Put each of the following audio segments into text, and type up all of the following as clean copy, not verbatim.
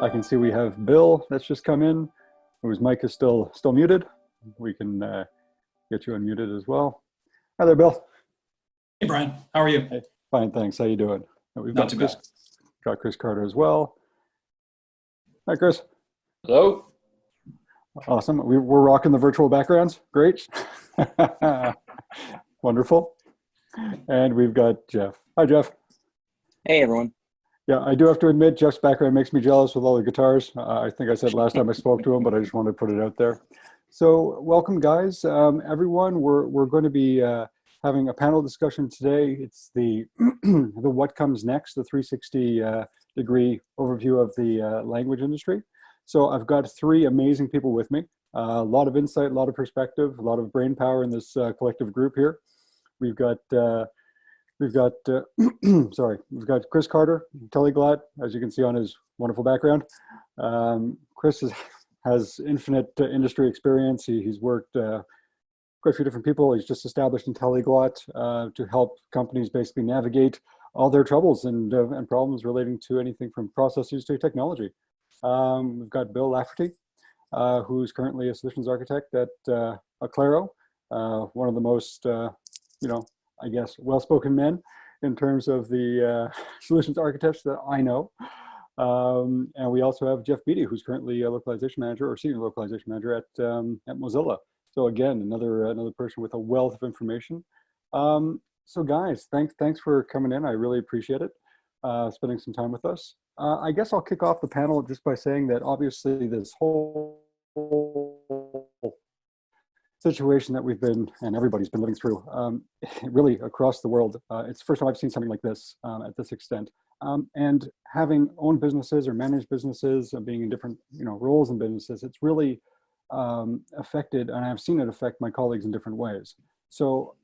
I can see we have Bill that's just come in, whose mic is still muted. We can get you unmuted as well. Hi there, Bill. Hey, Brian. How are you? Hey, fine, thanks. How you doing? We've Not too bad. Got Chris Carter as well. Hi, Chris. Hello. Awesome. We're rocking the virtual backgrounds. Great. Wonderful. And we've got Jeff. Hi, Jeff. Hey, everyone. Yeah, I do have to admit, Jeff's background makes me jealous with all the guitars. I think I said last time I spoke to him, but I just wanted to put it out there. So welcome, guys. Everyone, we're going to be having a panel discussion today. It's the the what comes next, the 360 degree overview of the language industry. So I've got three amazing people with me. A lot of insight, a lot of perspective, a lot of brain power in this collective group here. We've got sorry, we've got Chris Carter, Intelliglot, as you can see on his wonderful background. Chris has infinite industry experience. He's worked quite a few different people. He's just established Intelliglot to help companies basically navigate all their troubles and problems relating to anything from processes to technology. We've got Bill Lafferty, who's currently a solutions architect at Acclaro, one of the most, I guess, well-spoken men in terms of the solutions architects that I know. And we also have Jeff Beatty, who's currently a localization manager or senior localization manager at Mozilla. So again, another person with a wealth of information. So guys, thanks for coming in. I really appreciate it, spending some time with us. I guess I'll kick off the panel just by saying that obviously this whole situation that we've been, and everybody's been living through, really across the world. It's the first time I've seen something like this at this extent. And having owned businesses or managed businesses and being in different roles in businesses, it's really affected, and I've seen it affect my colleagues in different ways. So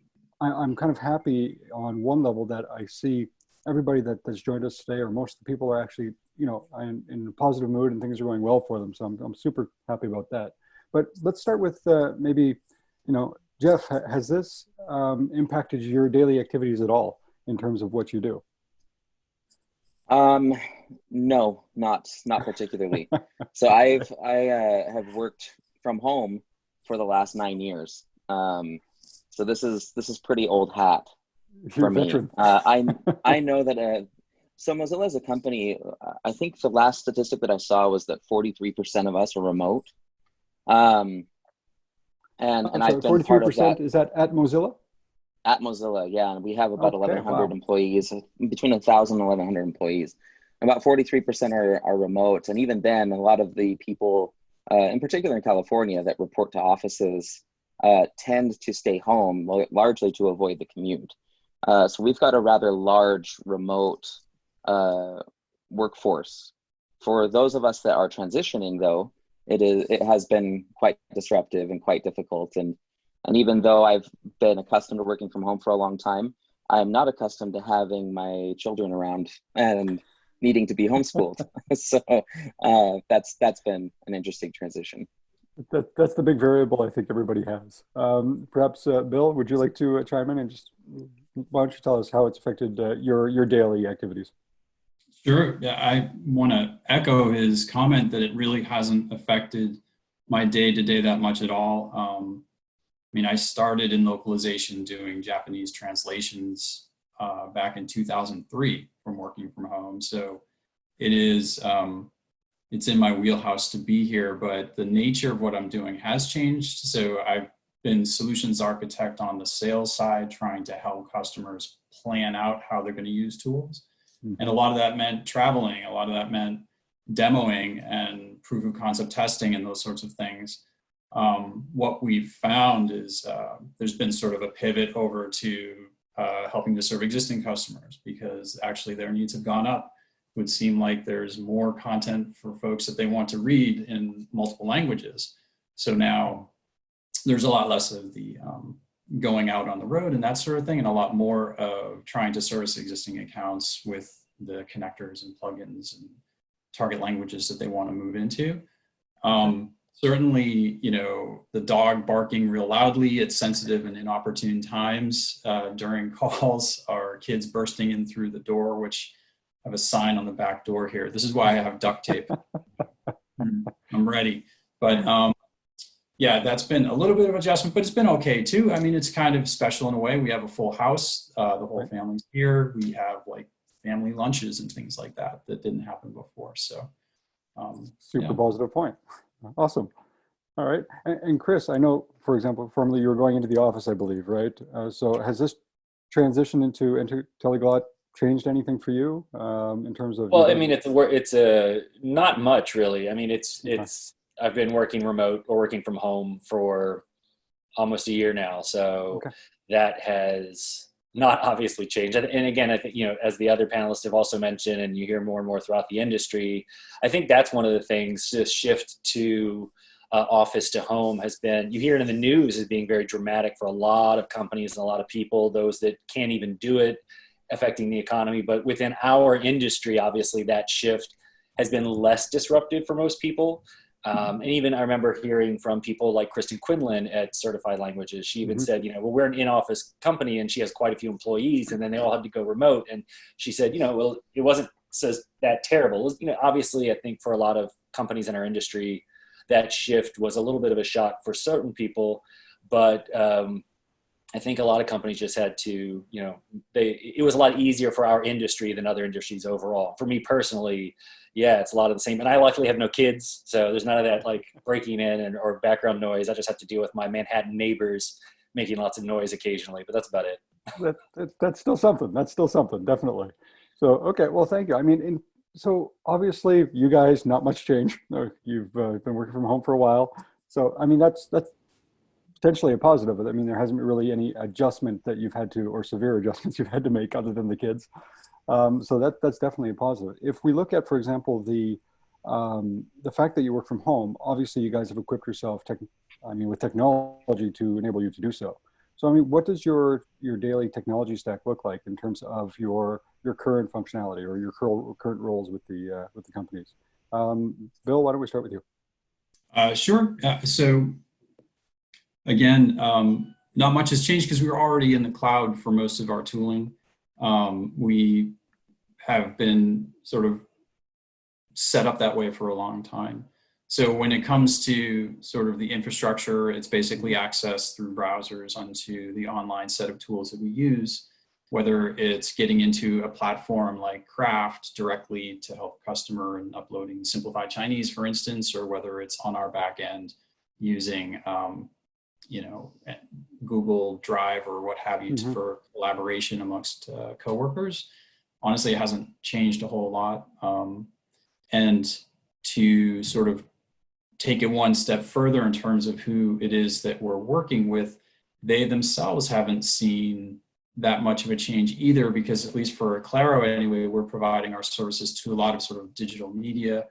I'm kind of happy on one level that I see everybody that's joined us today, or most of the people are actually, in a positive mood and things are going well for them. So I'm super happy about that. But let's start with maybe, Jeff, has this impacted your daily activities at all in terms of what you do? No, not particularly. So I have worked from home for the last 9 years. So this is pretty old hat for me. I know that so Mozilla as a company, I think the last statistic that I saw was that 43% of us are remote. And I've been part of that. Is that at Mozilla? At Mozilla, yeah. And we have about 1,100 wow. employees, between 1,000 and 1,100 employees. About 43% are remote. And even then, a lot of the people, in particular in California, that report to offices tend to stay home, largely to avoid the commute. So we've got a rather large remote workforce. For those of us that are transitioning, though, it has been quite disruptive and quite difficult. And even though I've been accustomed to working from home for a long time, I'm not accustomed to having my children around and needing to be homeschooled. So that's been an interesting transition. That's the big variable I think everybody has. Perhaps, Bill, would you like to chime in and just, why don't you tell us how it's affected your daily activities? Sure. Yeah, I want to echo his comment that it really hasn't affected my day-to-day that much at all. I mean, I started in localization doing Japanese translations back in 2003 from working from home. So it is, it's in my wheelhouse to be here, but the nature of what I'm doing has changed. So I've been solutions architect on the sales side, trying to help customers plan out how they're going to use tools. And a lot of that meant traveling. A lot of that meant demoing and proof of concept testing and those sorts of things. What we've found is there's been sort of a pivot over to helping to serve existing customers, because actually their needs have gone up. It would seem like there's more content for folks that they want to read in multiple languages. So now there's a lot less of the going out on the road and that sort of thing, and a lot more of trying to service existing accounts with the connectors and plugins and target languages that they want to move into. certainly, the dog barking real loudly, it's sensitive and inopportune times during calls, or kids bursting in through the door, which I have a sign on the back door here. This is why I have duct tape. I'm ready. But yeah, that's been a little bit of adjustment, but it's been okay too. I mean, it's kind of special in a way. We have a full house. The whole family's here. We have like family lunches and things like that didn't happen before. So super positive point. Awesome. All right. And Chris, I know, for example, formerly you were going into the office, I believe, right? So has this transition into Intelliglot changed anything for you in terms of? Well, I mean, it's not much really. I mean, I've been working remote or working from home for almost a year now. So that has not obviously changed. And again, I think, as the other panelists have also mentioned, and you hear more and more throughout the industry, I think that's one of the things, this shift to office to home has been, you hear it in the news as being very dramatic for a lot of companies and a lot of people, those that can't even do it, affecting the economy. But within our industry, obviously that shift has been less disruptive for most people. And even I remember hearing from people like Kristen Quinlan at Certified Languages. She even said, well, we're an in-office company and she has quite a few employees, and then they all had to go remote. And she said, well, it wasn't that terrible. Obviously I think for a lot of companies in our industry, that shift was a little bit of a shock for certain people, but I think a lot of companies just had to, it was a lot easier for our industry than other industries overall. For me personally, yeah, it's a lot of the same. And I luckily have no kids, so there's none of that like breaking in or background noise. I just have to deal with my Manhattan neighbors making lots of noise occasionally, but that's about it. That's still something. That's still something, definitely. So, okay, well, thank you. I mean, so obviously you guys, not much change. You've been working from home for a while. So, I mean, that's potentially a positive. I mean, there hasn't been really any adjustment that you've had to, or severe adjustments you've had to make other than the kids. So that's definitely a positive. If we look at, for example, the fact that you work from home, obviously you guys have equipped yourself, with technology to enable you to do so. So, I mean, what does your daily technology stack look like in terms of your current functionality or your current roles with the companies? Bill, why don't we start with you? Sure. So again, not much has changed because we were already in the cloud for most of our tooling. We have been sort of set up that way for a long time. So when it comes to sort of the infrastructure, it's basically access through browsers onto the online set of tools that we use, whether it's getting into a platform like Craft directly to help a customer and uploading simplified Chinese, for instance, or whether it's on our back end using Google Drive or what have you for collaboration amongst coworkers. Honestly, it hasn't changed a whole lot. And to sort of take it one step further in terms of who it is that we're working with, they themselves haven't seen that much of a change either, because at least for Acclaro anyway, we're providing our services to a lot of sort of digital media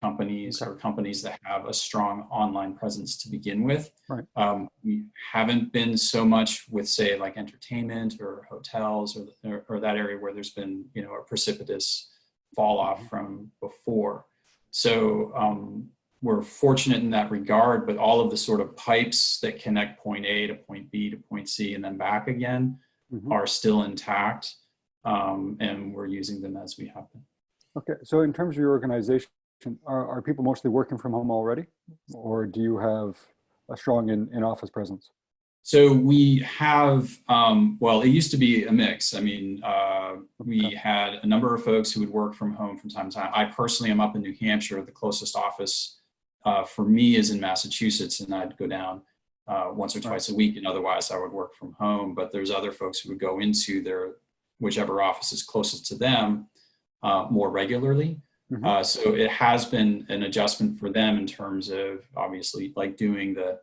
companies or companies that have a strong online presence to begin with. Right. We haven't been so much with, say, like entertainment or hotels or that area where there's been, a precipitous fall off from before. So we're fortunate in that regard, but all of the sort of pipes that connect point A to point B to point C and then back again are still intact, and we're using them as we have been. Okay, so in terms of your organization, are people mostly working from home already, or do you have a strong in-office presence? So we have, well, it used to be a mix. I mean, we had a number of folks who would work from home from time to time. I personally am up in New Hampshire. The closest office for me is in Massachusetts, and I'd go down once or twice a week, and otherwise I would work from home. But there's other folks who would go into their whichever office is closest to them more regularly. So it has been an adjustment for them in terms of obviously like doing the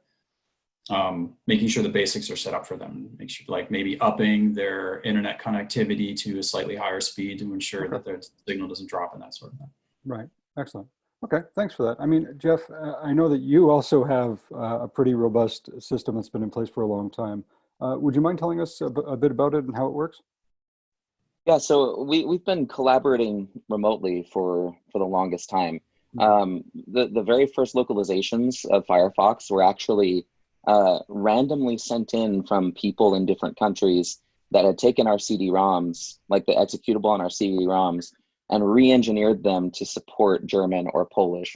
making sure the basics are set up for them, make sure like maybe upping their internet connectivity to a slightly higher speed to ensure that their signal doesn't drop and that sort of thing. Right. Excellent. Okay. Thanks for that. I mean, Jeff, I know that you also have a pretty robust system that's been in place for a long time. Would you mind telling us a bit about it and how it works? Yeah, so we've been collaborating remotely for the longest time. The very first localizations of Firefox were actually randomly sent in from people in different countries that had taken our CD-ROMs, like the executable on our CD-ROMs, and re-engineered them to support German or Polish,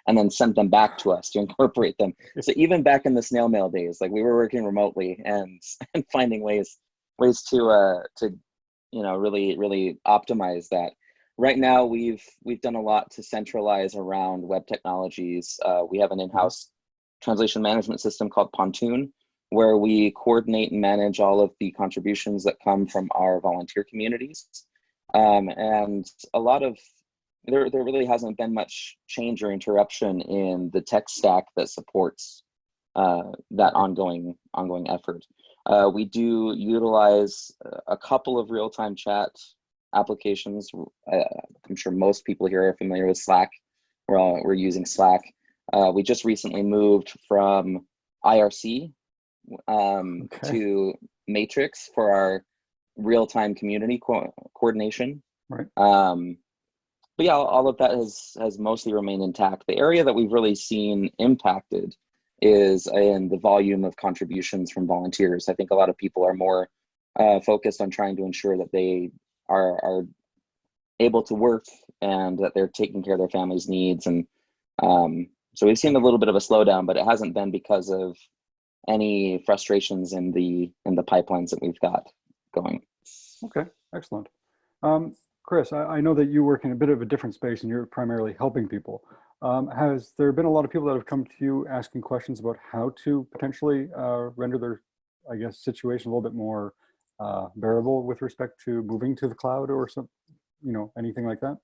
and then sent them back to us to incorporate them. So even back in the snail mail days, like we were working remotely and finding ways to really optimize that. Right now, we've done a lot to centralize around web technologies. We have an in-house translation management system called Pontoon, where we coordinate and manage all of the contributions that come from our volunteer communities. And a lot of, there really hasn't been much change or interruption in the tech stack that supports that ongoing effort. We do utilize a couple of real-time chat applications. I'm sure most people here are familiar with Slack. We're using Slack. We just recently moved from IRC to Matrix for our real-time community coordination. Right. But yeah, all of that has mostly remained intact. The area that we've really seen impacted is in the volume of contributions from volunteers. I think a lot of people are more focused on trying to ensure that they are able to work and that they're taking care of their family's needs. And so we've seen a little bit of a slowdown, but it hasn't been because of any frustrations in the pipelines that we've got going. Okay, excellent. Chris, I know that you work in a bit of a different space and you're primarily helping people. Has there been a lot of people that have come to you asking questions about how to potentially render their, I guess, situation a little bit more bearable with respect to moving to the cloud or some, anything like that?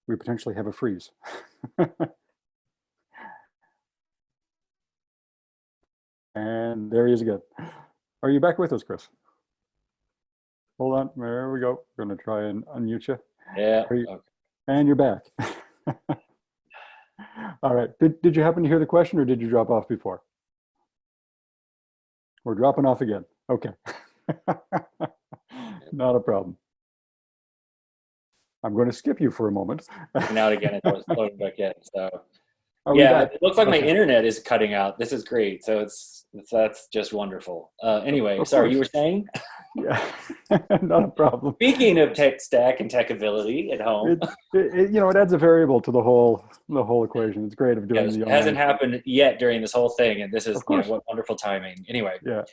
We potentially have a freeze. And there he is again. Are you back with us, Chris? Hold on, there we go. We're gonna try and unmute you. Yeah. Okay. And you're back. All right, did you happen to hear the question or did you drop off before? We're dropping off again, okay. Not a problem. I'm going to skip you for a moment. And out again, it was loading back in. So yeah, it looks like my internet is cutting out. This is great. So that's just wonderful. Anyway, sorry, you were saying? Yeah, not a problem. Speaking of tech stack and tech ability at home, it adds a variable to the whole equation. It's great of doing it hasn't happened yet during this whole thing, and this is what wonderful timing. Anyway, yeah.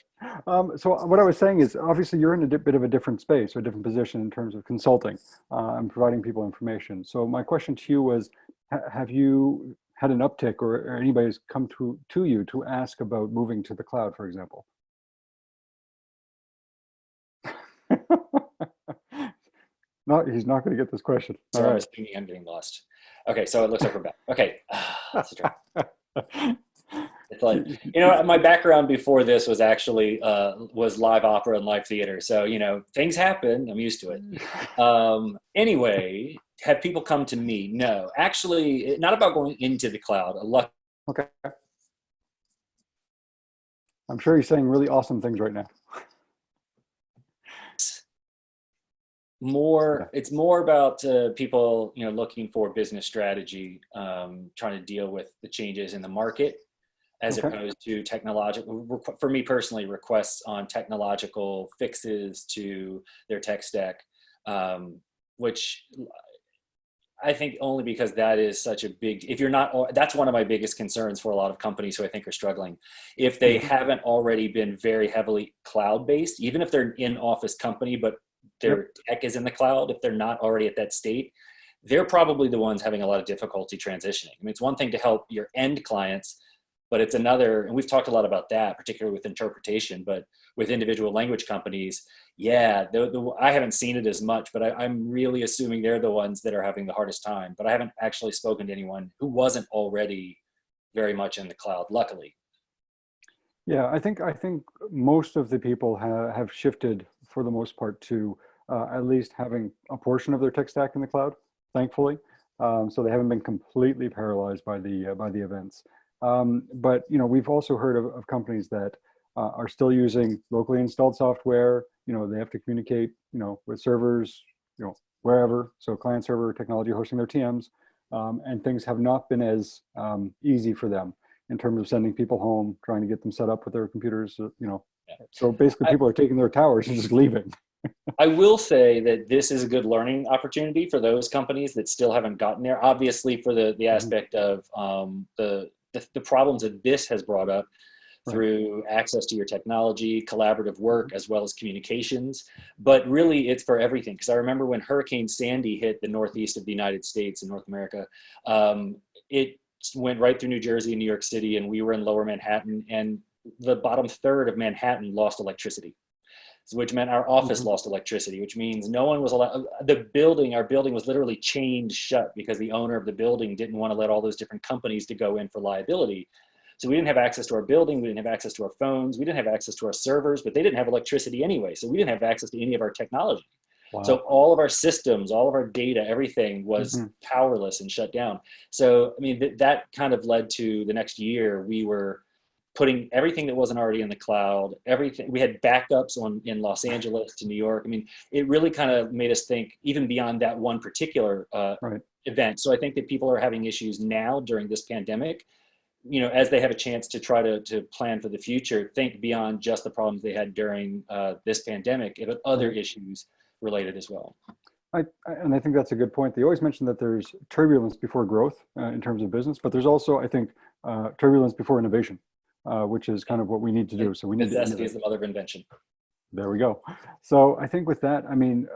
So what I was saying is, obviously, you're in a bit of a different space or a different position in terms of consulting and providing people information. So my question to you was, have you had an uptick, or anybody's come to you to ask about moving to the cloud, for example? No, he's not going to get this question. So all right. I'm getting lost. Okay, so it looks like we're back. Okay, that's it's like, my background before this was actually was live opera and live theater. So things happen. I'm used to it. Anyway, have people come to me? No, actually, not about going into the cloud. Okay. I'm sure he's saying really awesome things right now. It's more about people looking for business strategy, trying to deal with the changes in the market, as opposed to technological, for me personally, requests on technological fixes to their tech stack, which I think only because that is such a big, that's one of my biggest concerns for a lot of companies who I think are struggling. If they haven't already been very heavily cloud-based, even if they're an in-office company, but their tech is in the cloud, if they're not already at that state, they're probably the ones having a lot of difficulty transitioning. I mean, it's one thing to help your end clients, but it's another, and we've talked a lot about that, particularly with interpretation, but with individual language companies, I haven't seen it as much, but I'm really assuming they're the ones that are having the hardest time. But I haven't actually spoken to anyone who wasn't already very much in the cloud, luckily. Yeah, I think most of the people have shifted for the most part to at least having a portion of their tech stack in the cloud, thankfully. So they haven't been completely paralyzed by the events. But we've also heard of companies that are still using locally installed software. They have to communicate, with servers, wherever. So client server technology hosting their TMs, and things have not been as easy for them in terms of sending people home, trying to get them set up with their computers, So basically people are taking their towers and just leaving. I will say that this is a good learning opportunity for those companies that still haven't gotten there. Obviously, for the aspect of the problems that this has brought up through access to your technology, collaborative work, as well as communications. But really, it's for everything. Because I remember when Hurricane Sandy hit the northeast of the United States in North America, it went right through New Jersey and New York City, and we were in Lower Manhattan, and the bottom third of Manhattan lost electricity, which meant our office lost electricity, which means no one was allowed. Our building was literally chained shut because the owner of the building didn't want to let all those different companies to go in for liability. So we didn't have access to our building. We didn't have access to our phones. We didn't have access to our servers, but they didn't have electricity anyway. So we didn't have access to any of our technology. Wow. So all of our systems, all of our data, everything was powerless and shut down. So, I mean, that kind of led to the next year, we were putting everything that wasn't already in the cloud, everything. We had backups in Los Angeles to New York. I mean, it really kind of made us think even beyond that one particular event. So I think that people are having issues now during this pandemic, as they have a chance to try to plan for the future, think beyond just the problems they had during this pandemic, but other issues related as well. I think that's a good point. They always mention that there's turbulence before growth in terms of business, but there's also, I think, turbulence before innovation. Which is kind of what we need to do. So we need necessity is the mother of invention. There we go. So I think with that, I mean,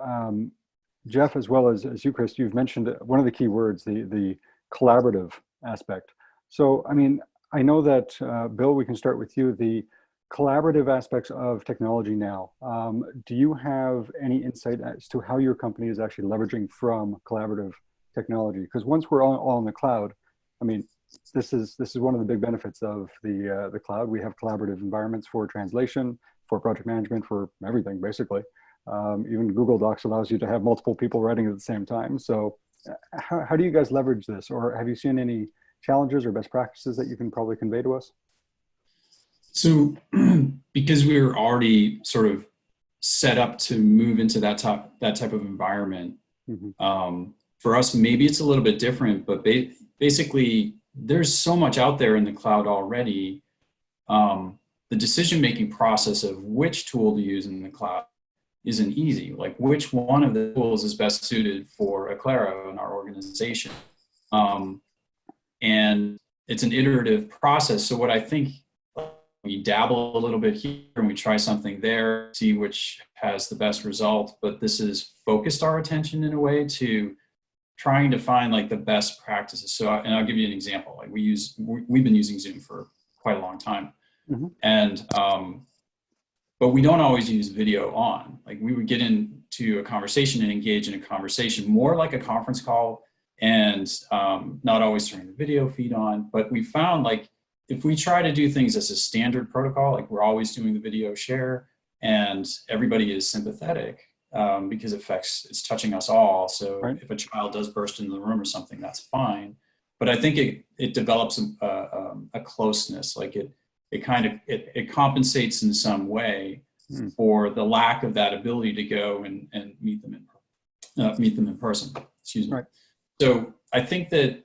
Jeff, as well as you, Chris, you've mentioned one of the key words, the collaborative aspect. So, I mean, I know that, Bill, we can start with you, the collaborative aspects of technology now. Do you have any insight as to how your company is actually leveraging from collaborative technology? Because once we're all in the cloud, I mean, this is one of the big benefits of the cloud. We have collaborative environments for translation, for project management, for everything, basically. Even Google Docs allows you to have multiple people writing at the same time. So how do you guys leverage this? Or have you seen any challenges or best practices that you can probably convey to us? So because we were already sort of set up to move into that type of environment, for us, maybe it's a little bit different, but basically, there's so much out there in the cloud already. The decision-making process of which tool to use in the cloud isn't easy. Like which one of the tools is best suited for Acclaro in our organization. And it's an iterative process. So what I think, we dabble a little bit here and we try something there, see which has the best result, but this has focused our attention in a way to trying to find like the best practices. So, and I'll give you an example. Like we've been using Zoom for quite a long time, and but we don't always use video on. Like we would get into a conversation and engage in a conversation more like a conference call, and not always turning the video feed on. But we found like if we try to do things as a standard protocol, like we're always doing the video share, and everybody is sympathetic. Because it's touching us all. So if a child does burst into the room or something, that's fine. But I think it develops a closeness, like it compensates in some way for the lack of that ability to go and meet them in person. Excuse me. Right. So I think that,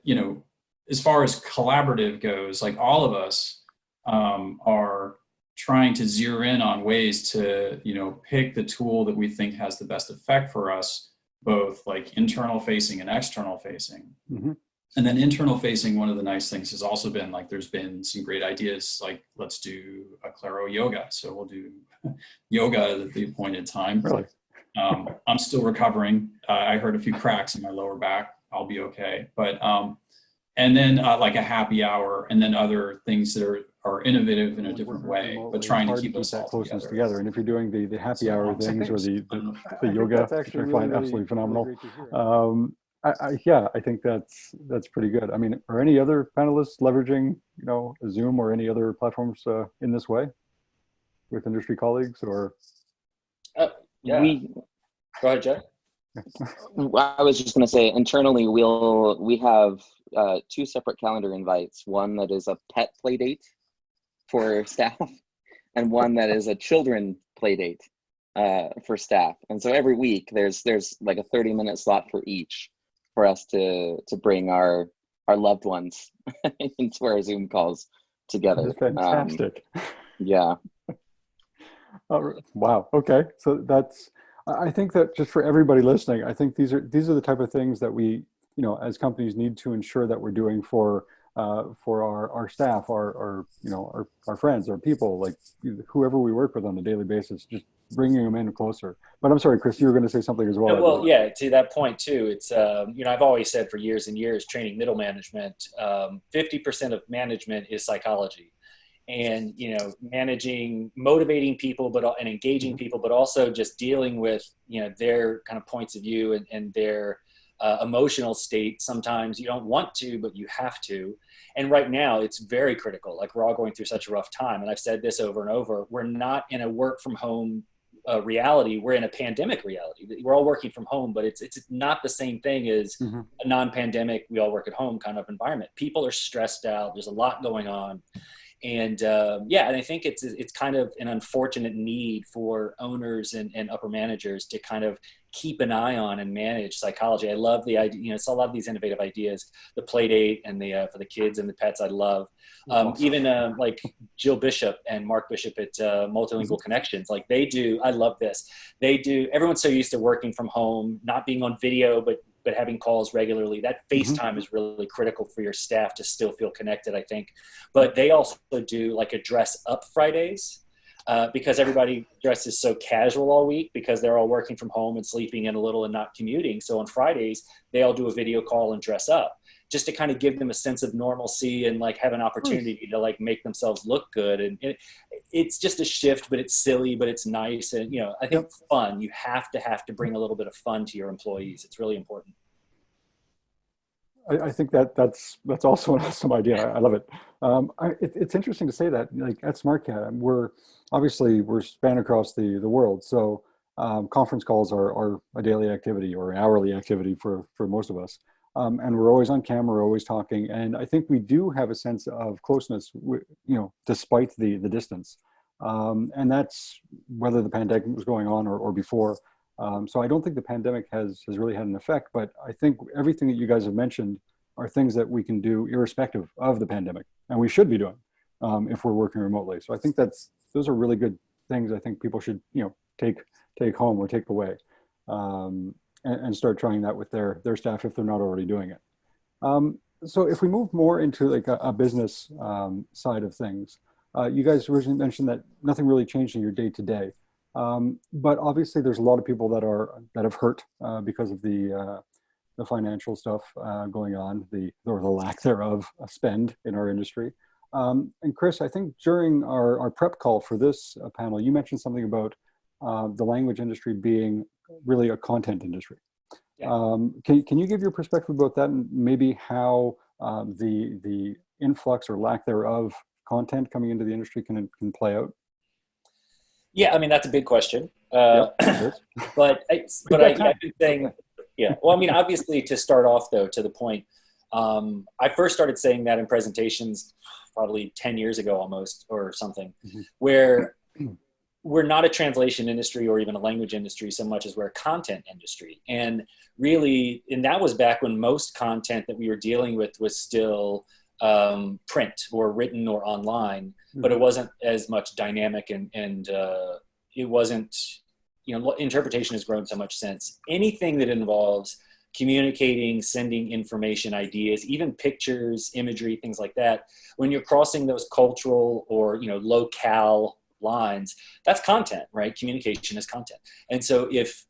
as far as collaborative goes, like all of us are trying to zero in on ways to, pick the tool that we think has the best effect for us, both like internal facing and external facing. And then internal facing, one of the nice things has also been like, there's been some great ideas, like let's do Acclaro yoga. So we'll do yoga at the appointed time. Really? I'm still recovering. I heard a few cracks in my lower back. I'll be okay. But, and then like a happy hour, and then other things that are innovative in a different way, but trying to keep us all closeness together. And if you're doing the happy hour things or the yoga, which I find absolutely phenomenal. I think that's pretty good. I mean, are any other panelists leveraging, Zoom or any other platforms in this way with industry colleagues or? Go ahead, Jeff. I was just going to say, internally, we have 2 separate calendar invites. One that is a pet play date for staff, and one that is a children play date. for staff. And so every week there's like a 30-minute slot for each for us to bring our loved ones into our Zoom calls together. That's fantastic. Yeah. Oh, wow. Okay. So I think that just for everybody listening, I think these are the type of things that we, as companies need to ensure that we're doing for our staff, our friends, our people, like whoever we work with on a daily basis, just bringing them in closer. But I'm sorry, Chris, you were going to say something as well. No, well, yeah, to that point too, it's, I've always said for years and years, training middle management, 50% of management is psychology. And motivating people, and engaging people, but also just dealing with their kind of points of view and their emotional state. Sometimes you don't want to, but you have to. And right now, it's very critical. Like, we're all going through such a rough time, and I've said this over and over. We're not in a work from home reality. We're in a pandemic reality. We're all working from home, but it's not the same thing as a non-pandemic, we all work at home kind of environment. People are stressed out. There's a lot going on. And and I think it's kind of an unfortunate need for owners and upper managers to kind of keep an eye on and manage psychology. I love the idea, it's a lot of these innovative ideas, the play date and the for the kids and the pets. I love Awesome. Even like Jill Bishop and Mark Bishop at Multilingual Connections. Like, they do, I love this. They do, everyone's so used to working from home, not being on video, but having calls regularly. That FaceTime is really critical for your staff to still feel connected, I think. But they also do like a dress up Fridays because everybody dresses so casual all week because they're all working from home and sleeping in a little and not commuting. So on Fridays, they all do a video call and dress up just to kind of give them a sense of normalcy and like have an opportunity to like make themselves look good. And it's just a shift, but it's silly, but it's nice. And, I think fun, you have to bring a little bit of fun to your employees. It's really important. I think that's also an awesome idea. I love it. It's interesting to say that, like, at Smartcat, we're span across the world. So conference calls are a daily activity or an hourly activity for most of us. And we're always on camera, always talking. And I think we do have a sense of closeness, despite the distance. And that's whether the pandemic was going on or before. So I don't think the pandemic has really had an effect, but I think everything that you guys have mentioned are things that we can do irrespective of the pandemic, and we should be doing if we're working remotely. So I think those are really good things. I think people should take home or take away and start trying that with their staff if they're not already doing it. So if we move more into like a business side of things, you guys originally mentioned that nothing really changed in your day to day. But obviously, there's a lot of people that have hurt because of the financial stuff going on, or the lack thereof spend in our industry. And Chris, I think during our prep call for this panel, you mentioned something about the language industry being really a content industry. Yeah. Can you give your perspective about that, and maybe how the influx or lack thereof content coming into the industry can play out? Yeah, I mean, that's a big question. Yep, but I've been saying, yeah. Well, I mean, obviously, to start off, though, to the point, I first started saying that in presentations probably 10 years ago almost, or something, where we're not a translation industry or even a language industry so much as we're a content industry. And really, and that was back when most content that we were dealing with was still print or written or online, but it wasn't as much dynamic and it wasn't, interpretation has grown so much since. Anything that involves communicating, sending information, ideas, even pictures, imagery, things like that, when you're crossing those cultural or, locale lines, that's content, right? Communication is content. And so if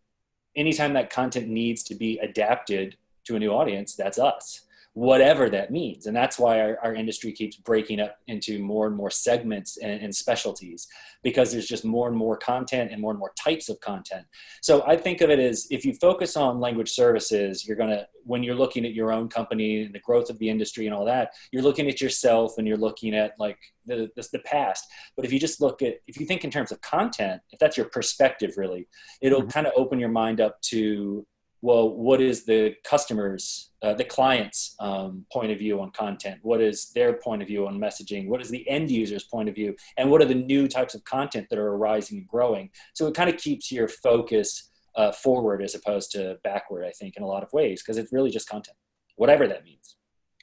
anytime that content needs to be adapted to a new audience, that's us, whatever that means. And that's why our industry keeps breaking up into more and more segments and specialties, because there's just more and more content and more types of content. So I think of it as, if you focus on language services, when you're looking at your own company and the growth of the industry and all that, you're looking at yourself and you're looking at like the past. But if you just if you think in terms of content, if that's your perspective, really, it'll kind of open your mind up to well, what is the customer's, the client's point of view on content? What is their point of view on messaging? What is the end user's point of view? And what are the new types of content that are arising and growing? So it kind of keeps your focus forward as opposed to backward, I think, in a lot of ways, because it's really just content, whatever that means.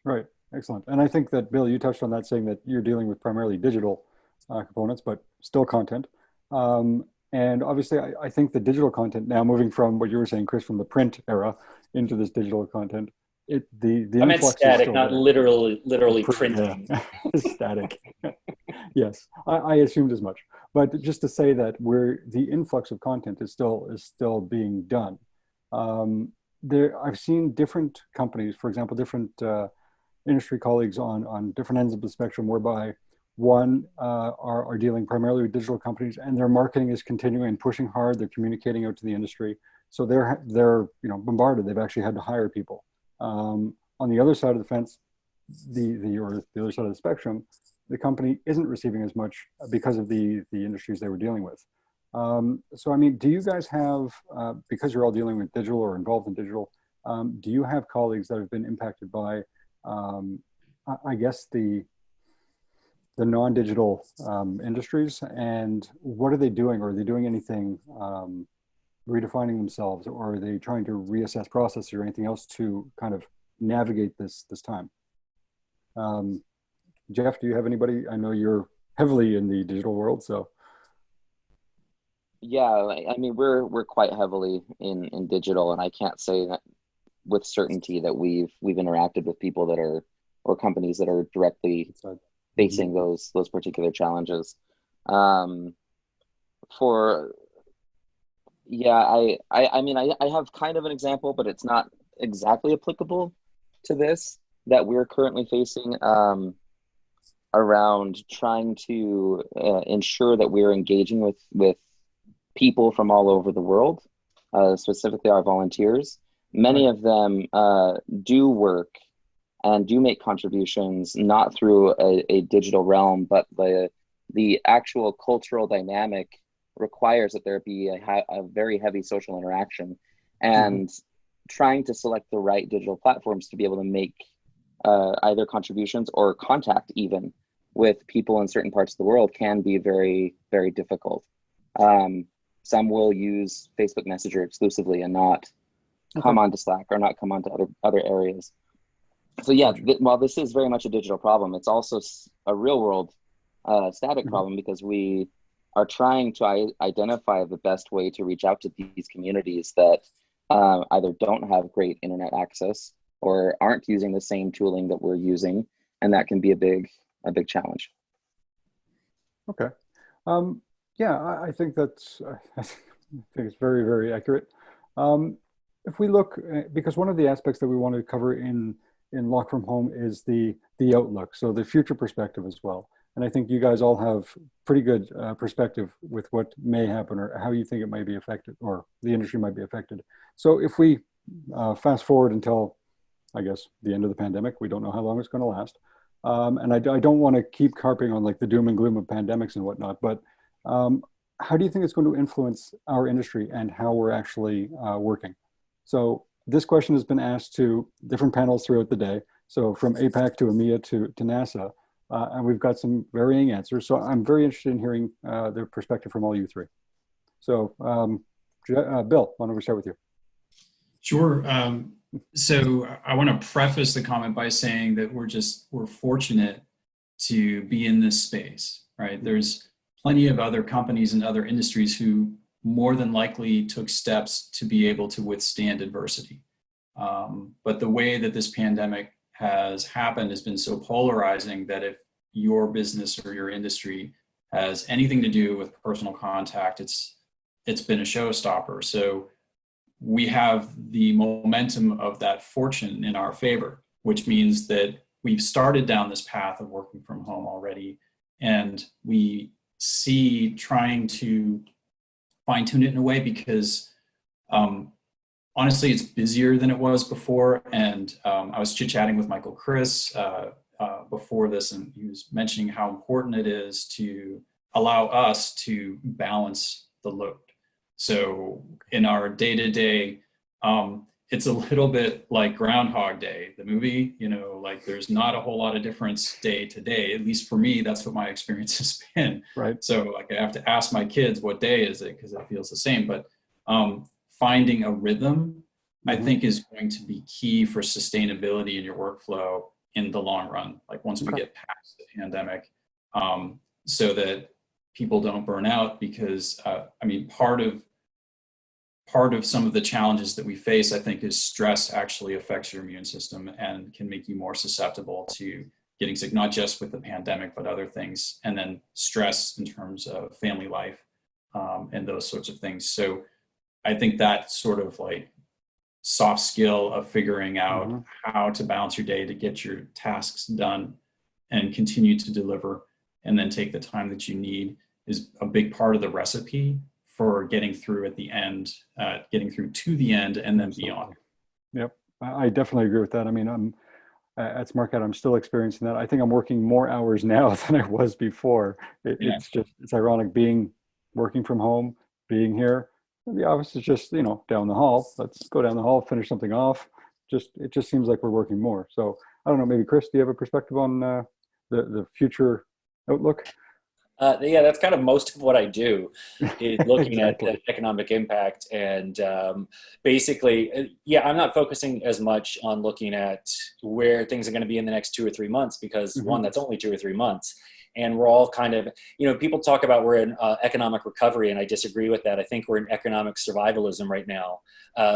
Right. Excellent. And I think that, Bill, you touched on that, saying that you're dealing with primarily digital components, but still content. And obviously, I think the digital content now, moving from what you were saying, Chris, from the print era into this digital content, the I meant influx static, is still not there. literally printing. Yeah. Static. Yes, I assumed as much. But just to say that the influx of content is still being done. I've seen different companies, for example, different industry colleagues on different ends of the spectrum, whereby one are dealing primarily with digital companies, and their marketing is continuing and pushing hard. They're communicating out to the industry, so they're bombarded. They've actually had to hire people. On the other side of the fence, the other side of the spectrum, the company isn't receiving as much because of the industries they were dealing with. So I mean, do you guys have, because you're all dealing with digital or involved in digital, do you have colleagues that have been impacted by, I guess, the non-digital industries, and what are they doing? Or are they doing anything, redefining themselves, or are they trying to reassess processes or anything else to kind of navigate this time? Jeff, do you have anybody? I know you're heavily in the digital world, so. Yeah, I mean, we're quite heavily in digital, and I can't say that with certainty that we've interacted with people that are, or companies that are directly facing those particular challenges. I mean, I have kind of an example, but it's not exactly applicable to this that we're currently facing, around trying to ensure that we're engaging with people from all over the world, specifically our volunteers. Many of them do work and do make contributions, not through a digital realm, but the actual cultural dynamic requires that there be a very heavy social interaction, and trying to select the right digital platforms to be able to make either contributions or contact even with people in certain parts of the world can be very, very difficult. Some will use Facebook Messenger exclusively and not come onto Slack, or not come onto other areas. So yeah, while this is very much a digital problem, it's also a real world static problem, because we are trying to identify the best way to reach out to these communities that either don't have great internet access or aren't using the same tooling that we're using, and that can be a big challenge. Okay. Yeah, I think that's, I think it's very, very accurate. If we look, because one of the aspects that we want to cover in Lock from Home is the outlook, so the future perspective as well. And I think you guys all have pretty good perspective with what may happen, or how you think it might be affected, or the industry might be affected. So if we fast forward until, I guess, the end of the pandemic, we don't know how long it's going to last. And I don't want to keep harping on like the doom and gloom of pandemics and whatnot, but how do you think it's going to influence our industry and how we're actually working? So this question has been asked to different panels throughout the day. So from APAC to EMEA to NASA, and we've got some varying answers. So I'm very interested in hearing the perspective from all you three. So Bill, why don't we start with you? Sure. So I want to preface the comment by saying that we're fortunate to be in this space, right? There's plenty of other companies and other industries who more than likely took steps to be able to withstand adversity. But the way that this pandemic has happened has been so polarizing that if your business or your industry has anything to do with personal contact, it's been a showstopper. So we have the momentum of that fortune in our favor, which means that we've started down this path of working from home already, and we see trying to fine tune it in a way, because honestly, it's busier than it was before. And I was chit-chatting with Michael Chris before this, and he was mentioning how important it is to allow us to balance the load. So in our day-to-day it's a little bit like Groundhog Day, the movie, like there's not a whole lot of difference day to day. At least for me, that's what my experience has been. Right. So like I have to ask my kids, what day is it? Because it feels the same. But finding a rhythm, I think, is going to be key for sustainability in your workflow in the long run. Like once we get past the pandemic, so that people don't burn out, because I mean, part of some of the challenges that we face, I think, is stress actually affects your immune system and can make you more susceptible to getting sick, not just with the pandemic, but other things. And then stress in terms of family life and those sorts of things. So I think that sort of like soft skill of figuring out how to balance your day to get your tasks done and continue to deliver, and then take the time that you need, is a big part of the recipe for getting through at the end, getting through to the end and then beyond. Yep, I definitely agree with that. I mean, I'm at Smartcat, I'm still experiencing that. I think I'm working more hours now than I was before. It's ironic working from home, being here. The office is just, down the hall. Let's go down the hall, finish something off. It just seems like we're working more. So I don't know, maybe Chris, do you have a perspective on the future outlook? Yeah, that's kind of most of what I do, is looking Exactly. at the economic impact. And basically, yeah, I'm not focusing as much on looking at where things are going to be in the next 2 or 3 months, because one, that's only 2 or 3 months. And we're all kind of, people talk about we're in economic recovery, and I disagree with that. I think we're in economic survivalism right now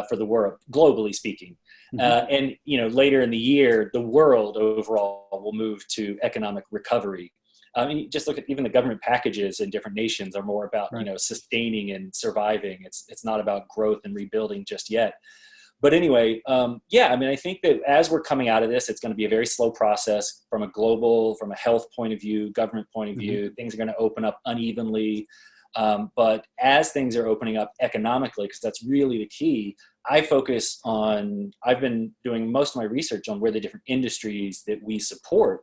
for the world, globally speaking. And, later in the year, the world overall will move to economic recovery. I mean, just look at even the government packages in different nations are more about, sustaining and surviving. It's not about growth and rebuilding just yet. But anyway, yeah, I mean, I think that as we're coming out of this, it's going to be a very slow process from a health point of view, government point of view. Things are going to open up unevenly. But as things are opening up economically, because that's really the key, I've been doing most of my research on where the different industries that we support,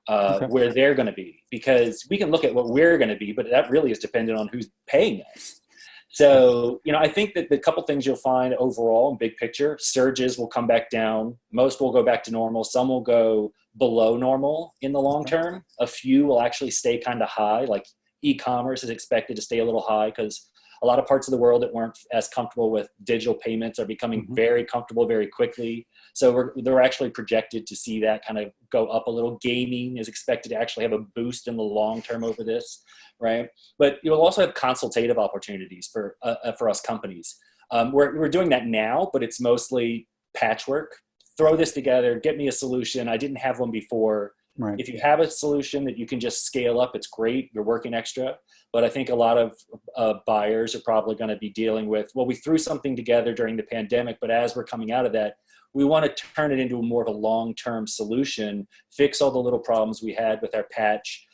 where they're going to be, because we can look at what we're going to be, but that really is dependent on who's paying us. So, I think that the couple things you'll find overall in big picture, surges will come back down. Most will go back to normal. Some will go below normal in the long term. A few will actually stay kind of high, like e-commerce is expected to stay a little high, because a lot of parts of the world that weren't as comfortable with digital payments are becoming very comfortable very quickly. So they're actually projected to see that kind of go up a little. Gaming is expected to actually have a boost in the long term over this, right? But you'll also have consultative opportunities for us companies. We're doing that now, but it's mostly patchwork. Throw this together, get me a solution. I didn't have one before. Right. If you have a solution that you can just scale up, it's great. You're working extra. But I think a lot of buyers are probably going to be dealing with, well, we threw something together during the pandemic, but as we're coming out of that, we want to turn it into more of a long-term solution, fix all the little problems we had with our patch,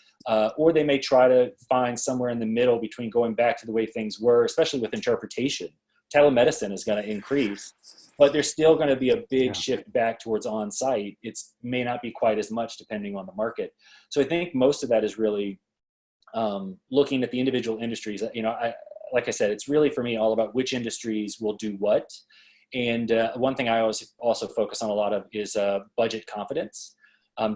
or they may try to find somewhere in the middle between going back to the way things were, especially with interpretation. Telemedicine is going to increase, but there's still going to be a big shift back towards on-site. It may not be quite as much depending on the market. So I think most of that is really looking at the individual industries. Like I said, it's really for me all about which industries will do what. And one thing I always also focus on a lot of is budget confidence.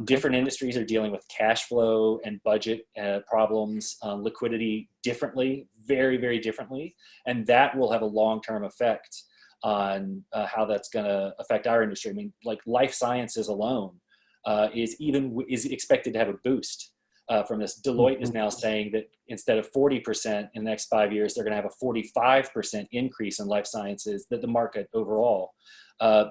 Different industries are dealing with cash flow and budget problems, liquidity differently, very, very differently. And that will have a long-term effect on how that's going to affect our industry. I mean, like life sciences alone is expected to have a boost from this. Deloitte is now saying that instead of 40% in the next 5 years, they're going to have a 45% increase in life sciences, the market overall,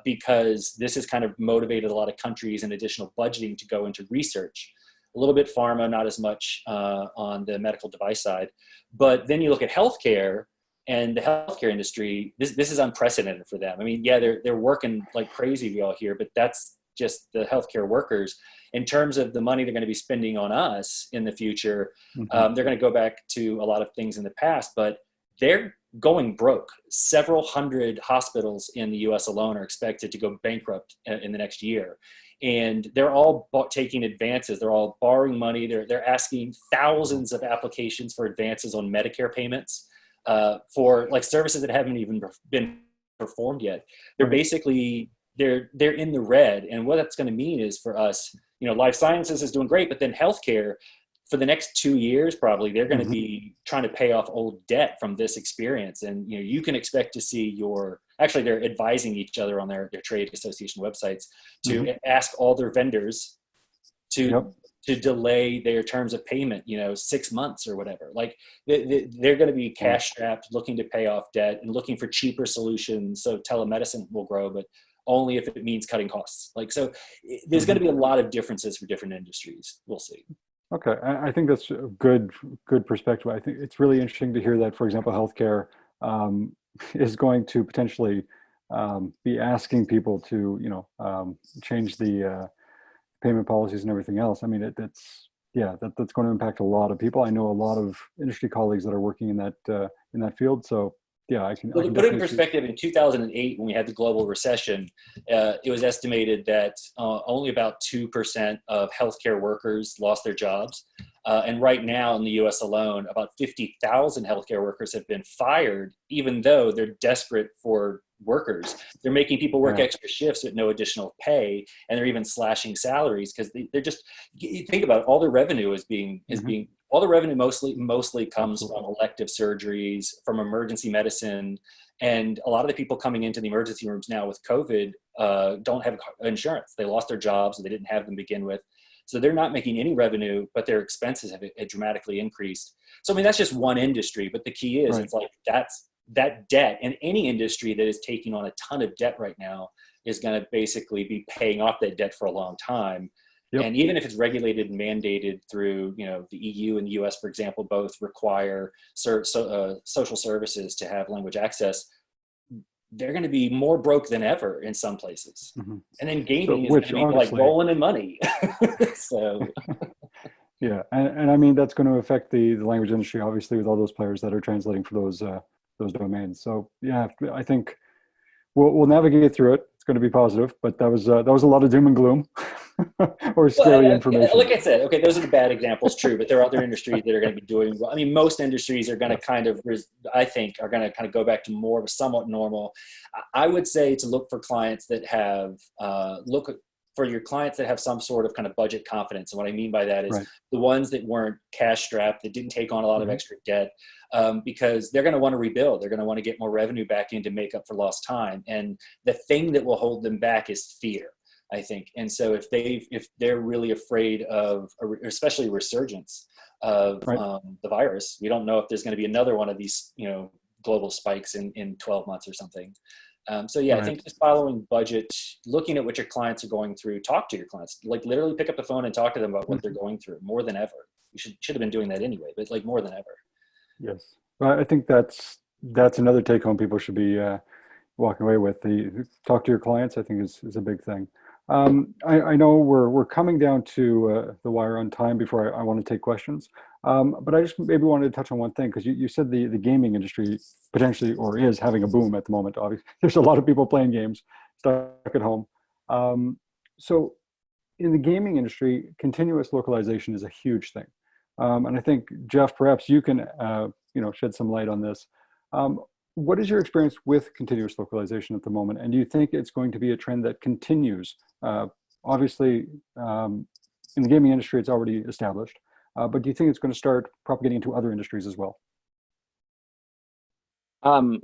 because this has kind of motivated a lot of countries and additional budgeting to go into research. A little bit pharma, not as much on the medical device side. But then you look at healthcare, and the healthcare industry, this is unprecedented for them. I mean, yeah, they're working like crazy, we all hear, but that's just the healthcare workers. In terms of the money they're going to be spending on us in the future, they're going to go back to a lot of things in the past, but they're going broke. Several hundred hospitals in the US alone are expected to go bankrupt in the next year. And they're all taking advances. They're all borrowing money. They're asking thousands of applications for advances on Medicare payments for like services that haven't even been performed yet. They're basically, they're in the red. And what that's going to mean is for us, you know, life sciences is doing great, but then healthcare, for the next 2 years, probably they're going to be trying to pay off old debt from this experience. And, you know, you can expect to see actually they're advising each other on their trade association websites to ask all their vendors to delay their terms of payment, you know, 6 months or whatever. Like they're going to be cash strapped, looking to pay off debt and looking for cheaper solutions. So telemedicine will grow, but only if it means cutting costs. Like, so there's going to be a lot of differences for different industries. We'll see. Okay, I think that's a good perspective. I think it's really interesting to hear that, for example, healthcare is going to potentially be asking people to, you know, change the payment policies and everything else. I mean, that's going to impact a lot of people. I know a lot of industry colleagues that are working in that field. So yeah, I can put it in perspective. In 2008, when we had the global recession, it was estimated that only about 2% of healthcare workers lost their jobs. And right now in the US alone, about 50,000 healthcare workers have been fired, even though they're desperate for workers. They're making people work extra shifts with no additional pay, and they're even slashing salaries because they're just, you think about it, all their revenue is being all the revenue mostly comes from elective surgeries, from emergency medicine. And a lot of the people coming into the emergency rooms now with COVID don't have insurance. They lost their jobs, and they didn't have them to begin with. So they're not making any revenue, but their expenses have dramatically increased. So, I mean, that's just one industry, but the key is it's like that debt, and any industry that is taking on a ton of debt right now is going to basically be paying off that debt for a long time. And even if it's regulated and mandated through, you know, the EU and the US, for example, both require social services to have language access, they're going to be more broke than ever in some places. And then gaming is going to be like rolling in money. So yeah, and I mean, that's going to affect the language industry, obviously, with all those players that are translating for those domains. So yeah, I think we'll navigate through it. It's going to be positive, but that was a lot of doom and gloom or scary information. Like I said, okay, those are the bad examples, true, but there are other industries that are going to be doing well. I mean, most industries are going to kind of, I think, are going to kind of go back to more of a somewhat normal. I would say to look for clients that have, for your clients that have some sort of kind of budget confidence. And what I mean by that is the ones that weren't cash strapped, that didn't take on a lot of extra debt, because they're going to want to rebuild. They're going to want to get more revenue back in to make up for lost time. And the thing that will hold them back is fear, I think. And so if they're really afraid of, especially resurgence of the virus, we don't know if there's going to be another one of these, you know, global spikes in 12 months or something. So yeah, I think just following budget, looking at what your clients are going through, talk to your clients, like literally pick up the phone and talk to them about what they're going through more than ever. You should have been doing that anyway, but like more than ever. Yes. Well, I think that's another take home people should be walking away with. The talk to your clients, I think is a big thing. I know we're coming down to the wire on time before I want to take questions. But I just maybe wanted to touch on one thing, because you said the gaming industry potentially, or is having a boom at the moment. Obviously, there's a lot of people playing games stuck at home. So in the gaming industry, continuous localization is a huge thing. And I think, Jeff, perhaps you can shed some light on this. What is your experience with continuous localization at the moment? And do you think it's going to be a trend that continues? Obviously, in the gaming industry, it's already established. But do you think it's going to start propagating into other industries as well?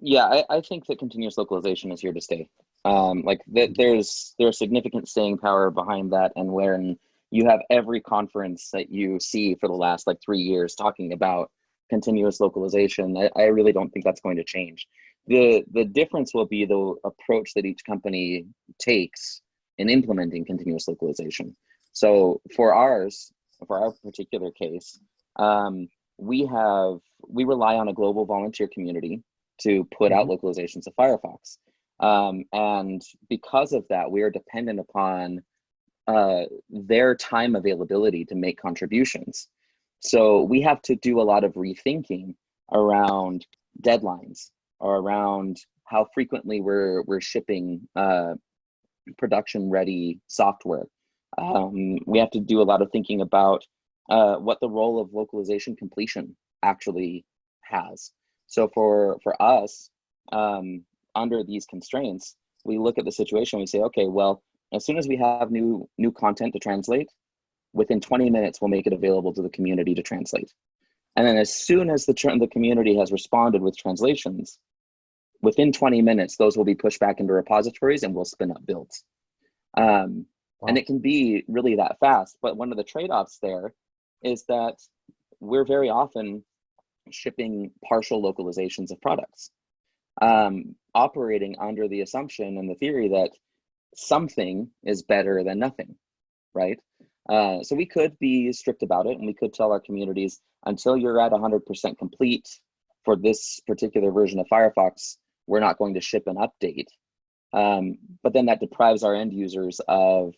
Yeah, I think that continuous localization is here to stay. There's significant staying power behind that, and wherein you have every conference that you see for the last 3 years talking about continuous localization. I really don't think that's going to change. The difference will be the approach that each company takes in implementing continuous localization. So for our particular case, we rely on a global volunteer community to put out localizations of Firefox. And because of that, we are dependent upon their time availability to make contributions. So we have to do a lot of rethinking around deadlines, or around how frequently we're shipping production ready software. We have to do a lot of thinking about what the role of localization completion actually has. So for us, under these constraints, we look at the situation, we say, okay, well, as soon as we have new content to translate, within 20 minutes, we'll make it available to the community to translate. And then as soon as the community has responded with translations, within 20 minutes, those will be pushed back into repositories and we'll spin up builds. Wow. And it can be really that fast. But one of the trade-offs there is that we're very often shipping partial localizations of products, operating under the assumption and the theory that something is better than nothing, right? So we could be strict about it, and we could tell our communities, until you're at 100% complete for this particular version of Firefox, we're not going to ship an update. But then that deprives our end users of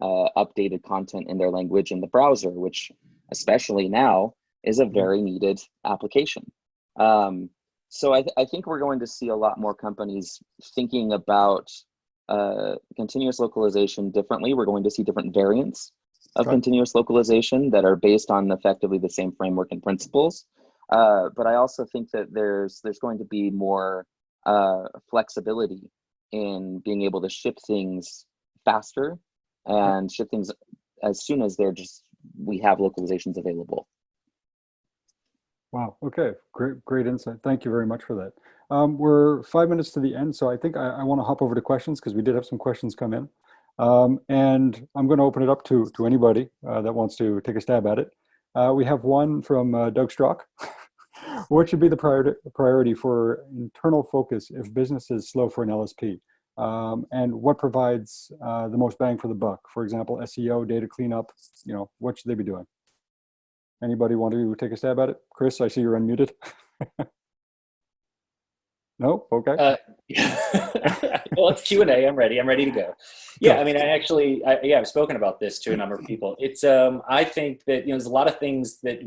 updated content in their language in the browser, which especially now is a very needed application. So I think we're going to see a lot more companies thinking about continuous localization differently. We're going to see different variants of continuous localization that are based on effectively the same framework and principles. But I also think that there's going to be more flexibility in being able to ship things faster and ship things as soon as we have localizations available. Wow. Okay. Great insight. Thank you very much for that. We're 5 minutes to the end, so I think I want to hop over to questions because we did have some questions come in. And I'm going to open it up to anybody that wants to take a stab at it. We have one from Doug Strock. What should be the priority for internal focus if business is slow for an LSP? And what provides the most bang for the buck? For example, SEO, data cleanup, what should they be doing? Anybody want to take a stab at it? Chris, I see you're unmuted. No? Okay. Well, it's Q&A. I'm ready. I'm ready to go. Yeah, I mean, I've spoken about this to a number of people. It's, I think that, there's a lot of things that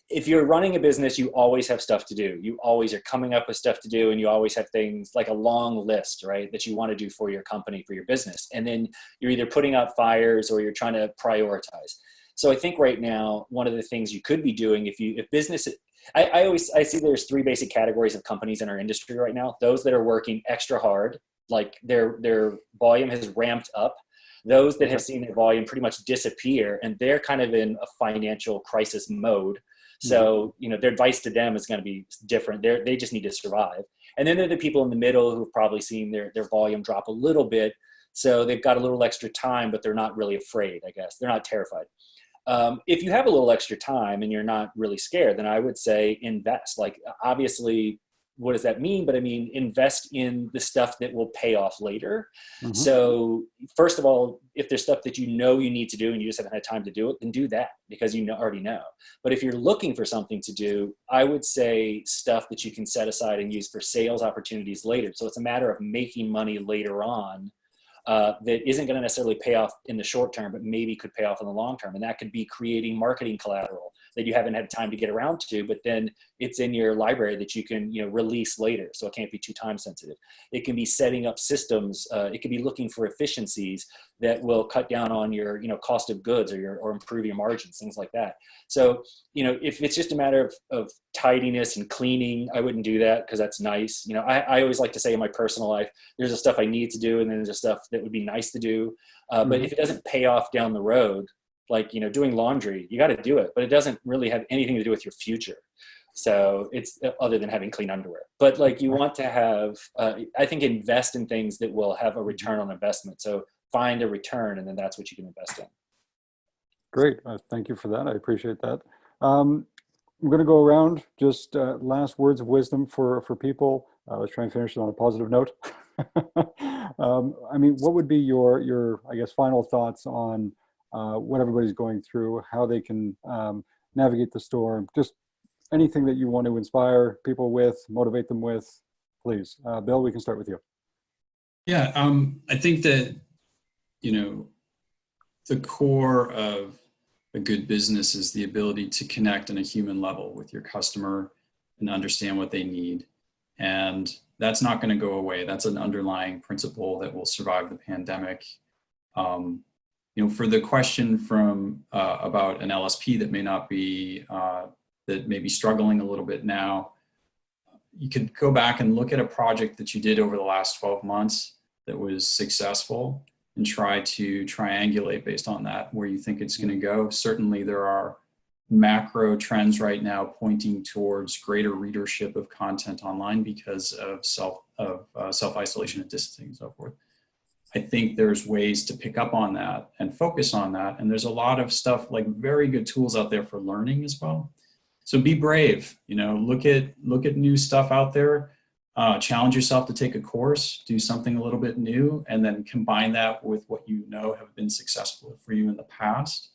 if you're running a business, you always have stuff to do. You always are coming up with stuff to do, and you always have things like a long list, right, that you want to do for your company, for your business. And then you're either putting out fires or you're trying to prioritize. So I think right now, one of the things you could be doing if business, I see there's three basic categories of companies in our industry right now. Those that are working extra hard, like their volume has ramped up. Those that have seen their volume pretty much disappear, and they're kind of in a financial crisis mode. So, their advice to them is going to be different. They just need to survive. And then there are the people in the middle who've probably seen their volume drop a little bit. So they've got a little extra time, but they're not really afraid, I guess. They're not terrified. If you have a little extra time and you're not really scared, then I would say invest. Like, obviously, what does that mean? But I mean, invest in the stuff that will pay off later. Mm-hmm. So first of all, if there's stuff that you need to do and you just haven't had time to do it, then do that because already know. But if you're looking for something to do, I would say stuff that you can set aside and use for sales opportunities later. So it's a matter of making money later on. That isn't going to necessarily pay off in the short term, but maybe could pay off in the long term. And that could be creating marketing collateral that you haven't had time to get around to, but then it's in your library that you can, release later. So it can't be too time sensitive. It can be setting up systems. It could be looking for efficiencies that will cut down on your, cost of goods or improve your margins, things like that. So, if it's just a matter of tidiness and cleaning, I wouldn't do that because that's nice. I always like to say in my personal life, there's the stuff I need to do, and then there's the stuff that would be nice to do. But if it doesn't pay off down the road, like, doing laundry, you got to do it, but it doesn't really have anything to do with your future. So it's other than having clean underwear, but like you want to have, I think, invest in things that will have a return on investment. So find a return, and then that's what you can invest in. Great. Thank you for that. I appreciate that. I'm going to go around just last words of wisdom for people. Let's try and finish it on a positive note. I mean, what would be your, I guess, final thoughts on what everybody's going through, how they can navigate the storm, just anything that you want to inspire people with, motivate them with, please. Bill, we can start with you. Yeah, I think that, the core of a good business is the ability to connect on a human level with your customer and understand what they need. And that's not going to go away. That's an underlying principle that will survive the pandemic. For the question from about an LSP that may not be, that may be struggling a little bit now, you could go back and look at a project that you did over the last 12 months that was successful and try to triangulate based on that where you think it's going to go. Certainly there are macro trends right now pointing towards greater readership of content online because of self-isolation and distancing and so forth. I think there's ways to pick up on that and focus on that. And there's a lot of stuff, like very good tools out there for learning as well. So be brave, you know, look at new stuff out there, challenge yourself to take a course, do something a little bit new, and then combine that with what you know have been successful for you in the past.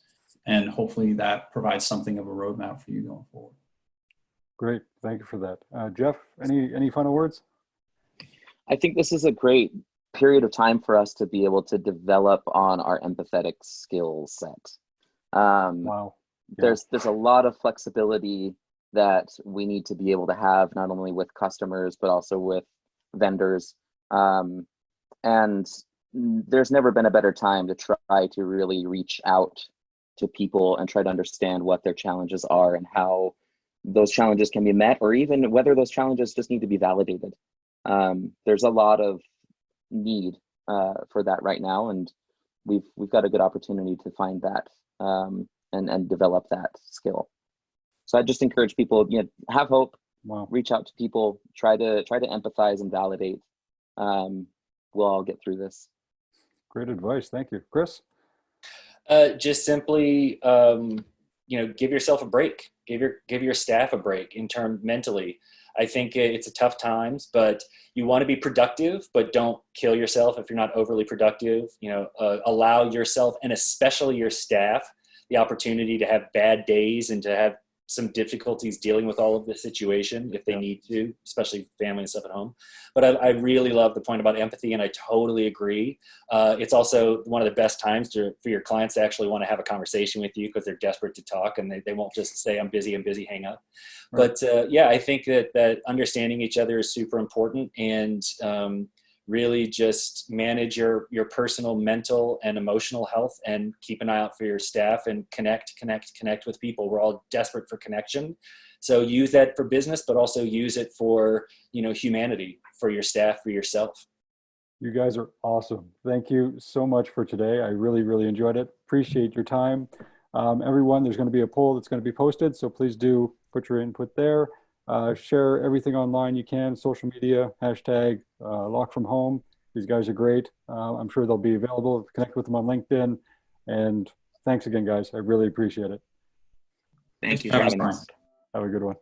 And hopefully that provides something of a roadmap for you going forward. Great, thank you for that. Jeff, any final words? I think this is a great period of time for us to be able to develop on our empathetic skill set. Wow. Yeah. There's a lot of flexibility that we need to be able to have, not only with customers, but also with vendors. And there's never been a better time to try to really reach out to people and try to understand what their challenges are and how those challenges can be met, or even whether those challenges just need to be validated. There's a lot of need for that right now, and we've got a good opportunity to find that and develop that skill. So I just encourage people, you know, have hope. Wow. Reach out to people, try to empathize and validate. We'll all get through this. Great advice, thank you. Chris? Just simply, you know, give yourself a break. Give your staff a break mentally. I think it's a tough times, but you want to be productive, but don't kill yourself if you're not overly productive. You know, allow yourself, and especially your staff, the opportunity to have bad days and to have some difficulties dealing with all of the situation if they need to, especially family and stuff at home. But I really love the point about empathy, and I totally agree. It's also one of the best times for your clients to actually want to have a conversation with you because they're desperate to talk, and they won't just say, I'm busy, hang up. Right. But yeah, I think that understanding each other is super important, and really just manage your personal, mental, and emotional health, and keep an eye out for your staff, and connect with people. We're all desperate for connection. So use that for business, but also use it for, you know, humanity, for your staff, for yourself. You guys are awesome. Thank you so much for today. I really, really enjoyed it. Appreciate your time. Everyone, there's going to be a poll that's going to be posted, so please do put your input there. Share everything online you can, social media, hashtag Lock From Home. These guys are great. I'm sure they'll be available. Connect with them on LinkedIn. And thanks again, guys. I really appreciate it. Thank you for having us. Have a good one.